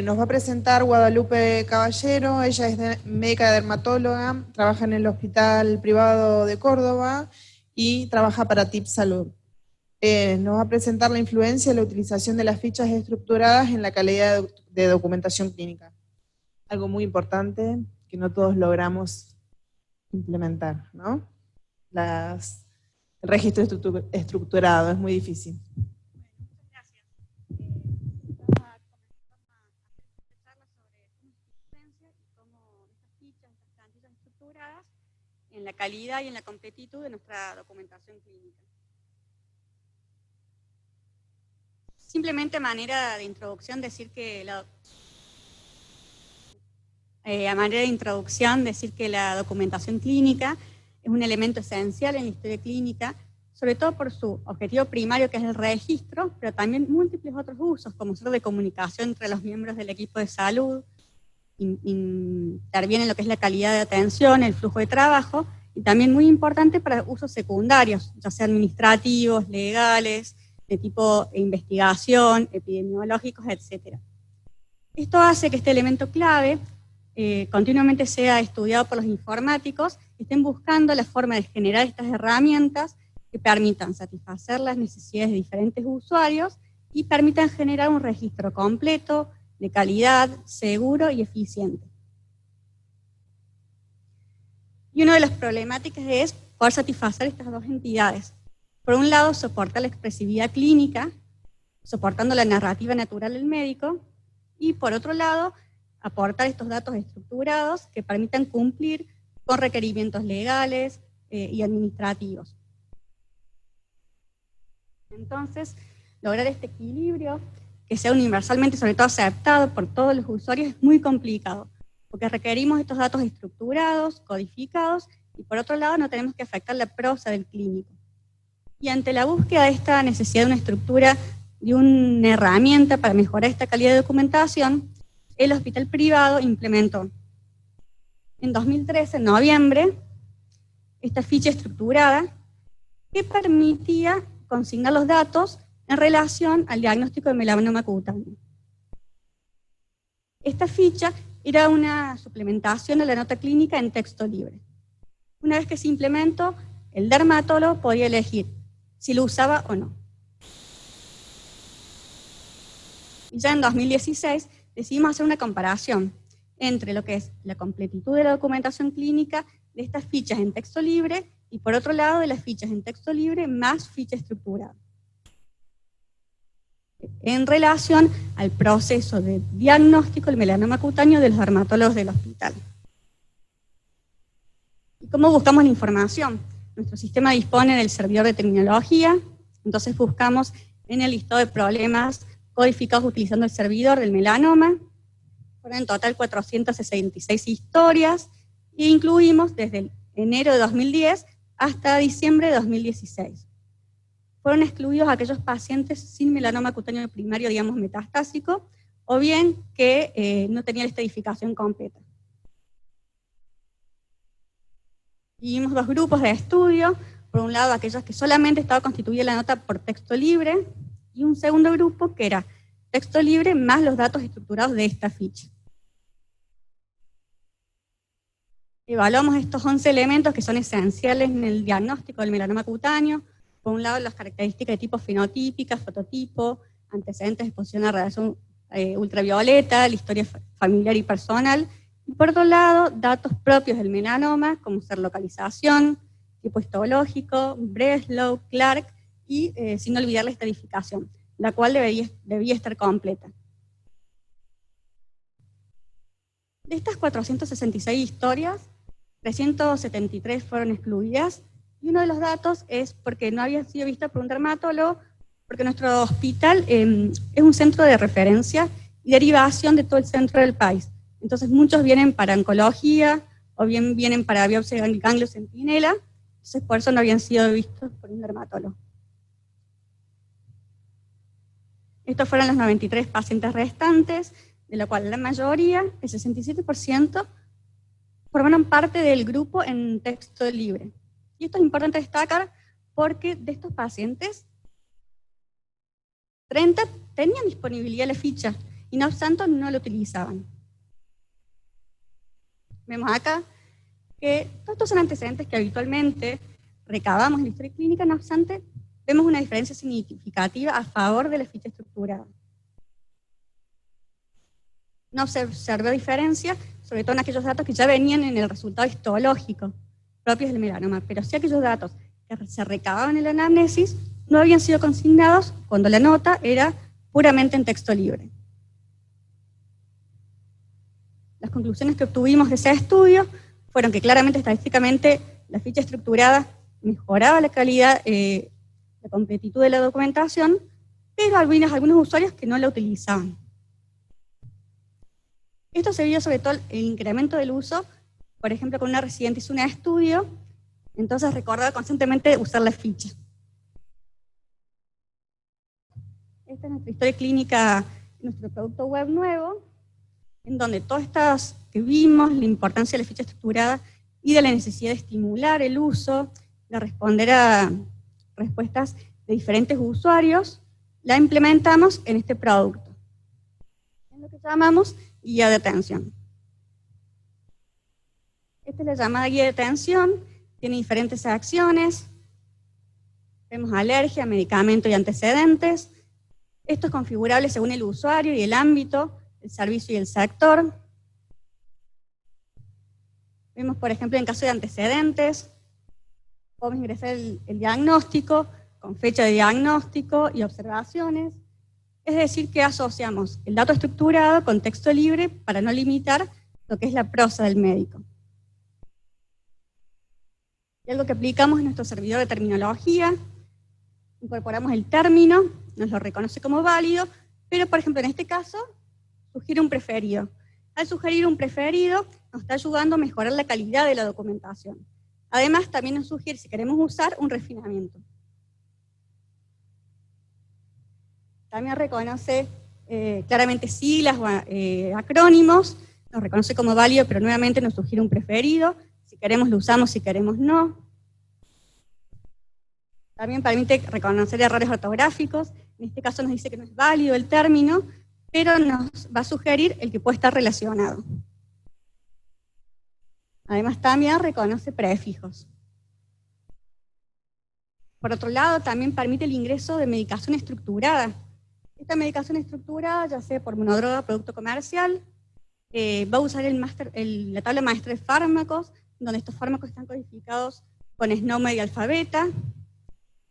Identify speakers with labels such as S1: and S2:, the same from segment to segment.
S1: Nos va a presentar Guadalupe Caballero. Ella es médica dermatóloga, trabaja en el Hospital Privado de Córdoba y trabaja para TIP Salud. Nos va a presentar la influencia de la utilización de las fichas estructuradas en la calidad de documentación clínica. Algo muy importante que no todos logramos implementar, ¿no? El registro estructurado es muy difícil.
S2: En la calidad y en la completitud de nuestra documentación clínica. Simplemente a manera de introducción decir que la documentación clínica es un elemento esencial en la historia clínica, sobre todo por su objetivo primario, que es el registro, pero también múltiples otros usos, como ser de comunicación entre los miembros del equipo de salud, interviene en lo que es la calidad de atención, el flujo de trabajo, y también muy importante para usos secundarios, ya sea administrativos, legales, de tipo investigación, epidemiológicos, etc. Esto hace que este elemento clave continuamente sea estudiado por los informáticos, que estén buscando la forma de generar estas herramientas que permitan satisfacer las necesidades de diferentes usuarios y permitan generar un registro completo, de calidad, seguro y eficiente. Y una de las problemáticas es poder satisfacer estas dos entidades. Por un lado, soportar la expresividad clínica, soportando la narrativa natural del médico, y por otro lado, aportar estos datos estructurados que permitan cumplir con requerimientos legales y administrativos. Entonces, lograr este equilibrio que sea universalmente, sobre todo, aceptado por todos los usuarios es muy complicado, porque requerimos estos datos estructurados, codificados, y por otro lado no tenemos que afectar la prosa del clínico. Y ante la búsqueda de esta necesidad de una estructura, de una herramienta para mejorar esta calidad de documentación, el hospital privado implementó en 2013, en noviembre, esta ficha estructurada que permitía consignar los datos en relación al diagnóstico de melanoma cutáneo. Esta ficha era una suplementación de la nota clínica en texto libre. Una vez que se implementó, el dermatólogo podía elegir si lo usaba o no. Y ya en 2016 decidimos hacer una comparación entre lo que es la completitud de la documentación clínica de estas fichas en texto libre y por otro lado de las fichas en texto libre más ficha estructurada, en relación al proceso de diagnóstico del melanoma cutáneo de los dermatólogos del hospital. ¿Y cómo buscamos la información? Nuestro sistema dispone del servidor de terminología, entonces buscamos en el listado de problemas codificados utilizando el servidor del melanoma. Fueron en total 466 historias, e incluimos desde enero de 2010 hasta diciembre de 2016. Fueron excluidos aquellos pacientes sin melanoma cutáneo primario, digamos metastásico, o bien que no tenían esta edificación completa. Y vimos dos grupos de estudio, por un lado aquellos que solamente estaba constituida la nota por texto libre, y un segundo grupo que era texto libre más los datos estructurados de esta ficha. Evaluamos estos 11 elementos que son esenciales en el diagnóstico del melanoma cutáneo. Por un lado, las características de tipo fenotípica, fototipo, antecedentes de exposición a radiación ultravioleta, la historia familiar y personal. Y por otro lado, datos propios del melanoma, como ser localización, tipo histológico, Breslow, Clark, y sin olvidar la estadificación, la cual debía estar completa. De estas 466 historias, 373 fueron excluidas, y uno de los datos es porque no había sido vista por un dermatólogo, porque nuestro hospital es un centro de referencia y derivación de todo el centro del país. Entonces muchos vienen para oncología, o bien vienen para biopsia de ganglio centinela, entonces por eso no habían sido vistos por un dermatólogo. Estos fueron los 93 pacientes restantes, de lo cual la mayoría, el 67%, formaron parte del grupo en texto libre. Y esto es importante destacar porque de estos pacientes, 30 tenían disponibilidad de la ficha, y no obstante no lo utilizaban. Vemos acá que todos estos son antecedentes que habitualmente recabamos en la historia clínica, no obstante, vemos una diferencia significativa a favor de la ficha estructurada. No se observó diferencia, sobre todo en aquellos datos que ya venían en el resultado histológico propios del melanoma, pero sí aquellos datos que se recababan en la anamnesis no habían sido consignados cuando la nota era puramente en texto libre. Las conclusiones que obtuvimos de ese estudio fueron que claramente estadísticamente la ficha estructurada mejoraba la calidad, la completitud de la documentación, pero algunos usuarios que no la utilizaban. Esto se vio sobre todo el incremento del uso, por ejemplo, con una residente hizo un estudio, entonces recordaba constantemente usar la ficha. Esta es nuestra historia clínica, nuestro producto web nuevo, en donde todas estas que vimos, la importancia de la ficha estructurada y de la necesidad de estimular el uso, de responder a respuestas de diferentes usuarios, la implementamos en este producto. Es lo que llamamos guía de atención. Esta es la llamada guía de atención, tiene diferentes acciones, vemos alergia, medicamento y antecedentes. Esto es configurable según el usuario y el ámbito, el servicio y el sector. Vemos, por ejemplo, en caso de antecedentes, podemos ingresar el diagnóstico con fecha de diagnóstico y observaciones. Es decir, que asociamos el dato estructurado con texto libre para no limitar lo que es la prosa del médico. Y algo que aplicamos en nuestro servidor de terminología, incorporamos el término, nos lo reconoce como válido, pero por ejemplo en este caso, sugiere un preferido. Al sugerir un preferido, nos está ayudando a mejorar la calidad de la documentación. Además, también nos sugiere, si queremos usar, un refinamiento. También reconoce claramente siglas o acrónimos, nos reconoce como válido, pero nuevamente nos sugiere un preferido. Si queremos lo usamos, si queremos no. También permite reconocer errores ortográficos. En este caso nos dice que no es válido el término, pero nos va a sugerir el que puede estar relacionado. Además también reconoce prefijos. Por otro lado, también permite el ingreso de medicación estructurada. Esta medicación estructurada, ya sea por monodroga, producto comercial, va a usar la tabla maestra de fármacos, donde estos fármacos están codificados con SNOMED y alfabeta.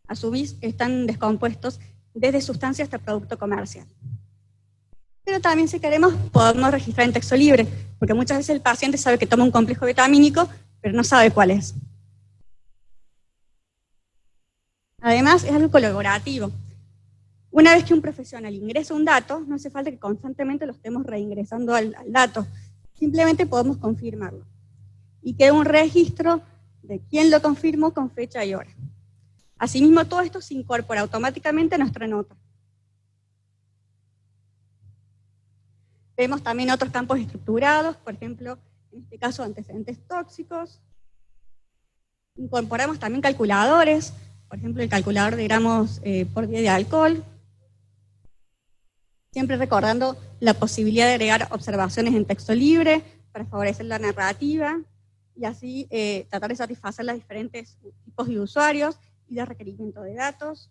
S2: A su vez, están descompuestos desde sustancia hasta producto comercial. Pero también, si queremos, podemos registrar en texto libre, porque muchas veces el paciente sabe que toma un complejo vitamínico, pero no sabe cuál es. Además, es algo colaborativo. Una vez que un profesional ingresa un dato, no hace falta que constantemente lo estemos reingresando al dato. Simplemente podemos confirmarlo. Y queda un registro de quién lo confirmó con fecha y hora. Asimismo, todo esto se incorpora automáticamente a nuestra nota. Vemos también otros campos estructurados, por ejemplo, en este caso antecedentes tóxicos. Incorporamos también calculadores, por ejemplo el calculador de gramos por día de alcohol. Siempre recordando la posibilidad de agregar observaciones en texto libre para favorecer la narrativa y así tratar de satisfacer los diferentes tipos de usuarios y de requerimiento de datos.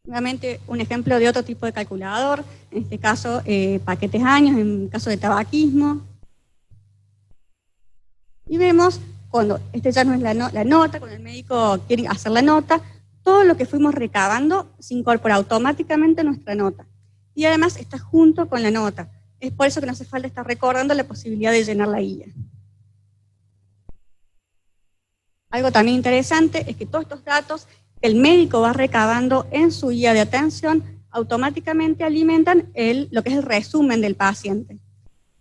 S2: Nuevamente un ejemplo de otro tipo de calculador, en este caso paquetes años, en caso de tabaquismo. Y vemos, cuando este ya no es la nota, cuando el médico quiere hacer la nota, todo lo que fuimos recabando se incorpora automáticamente a nuestra nota. Y además está junto con la nota. Es por eso que no hace falta estar recordando la posibilidad de llenar la guía. Algo también interesante es que todos estos datos que el médico va recabando en su guía de atención automáticamente alimentan lo que es el resumen del paciente.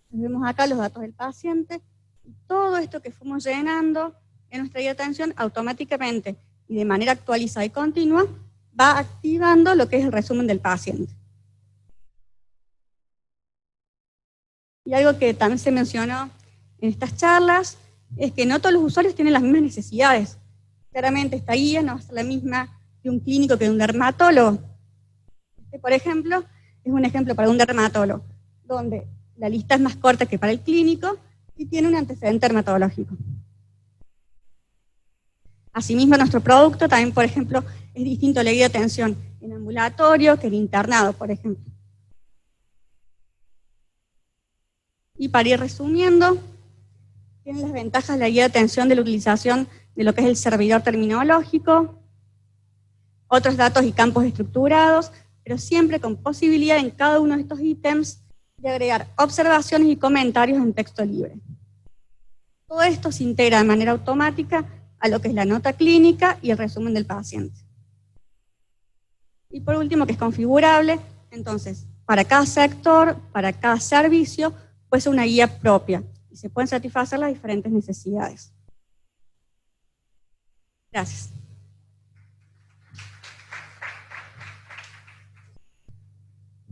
S2: Vemos acá los datos del paciente y todo esto que fuimos llenando en nuestra guía de atención automáticamente y de manera actualizada y continua va activando lo que es el resumen del paciente. Y algo que también se mencionó en estas charlas es que no todos los usuarios tienen las mismas necesidades. Claramente esta guía no va a ser la misma de un clínico que de un dermatólogo. Por ejemplo, es un ejemplo para un dermatólogo, donde la lista es más corta que para el clínico y tiene un antecedente dermatológico. Asimismo, nuestro producto también, por ejemplo, es distinto a la guía de atención en ambulatorio que en internado, por ejemplo. Y para ir resumiendo, tienen las ventajas de la guía de atención de la utilización de lo que es el servidor terminológico, otros datos y campos estructurados, pero siempre con posibilidad en cada uno de estos ítems de agregar observaciones y comentarios en texto libre. Todo esto se integra de manera automática a lo que es la nota clínica y el resumen del paciente. Y por último, que es configurable, entonces, para cada sector, para cada servicio, puede ser una guía propia y se pueden satisfacer las diferentes necesidades. Gracias.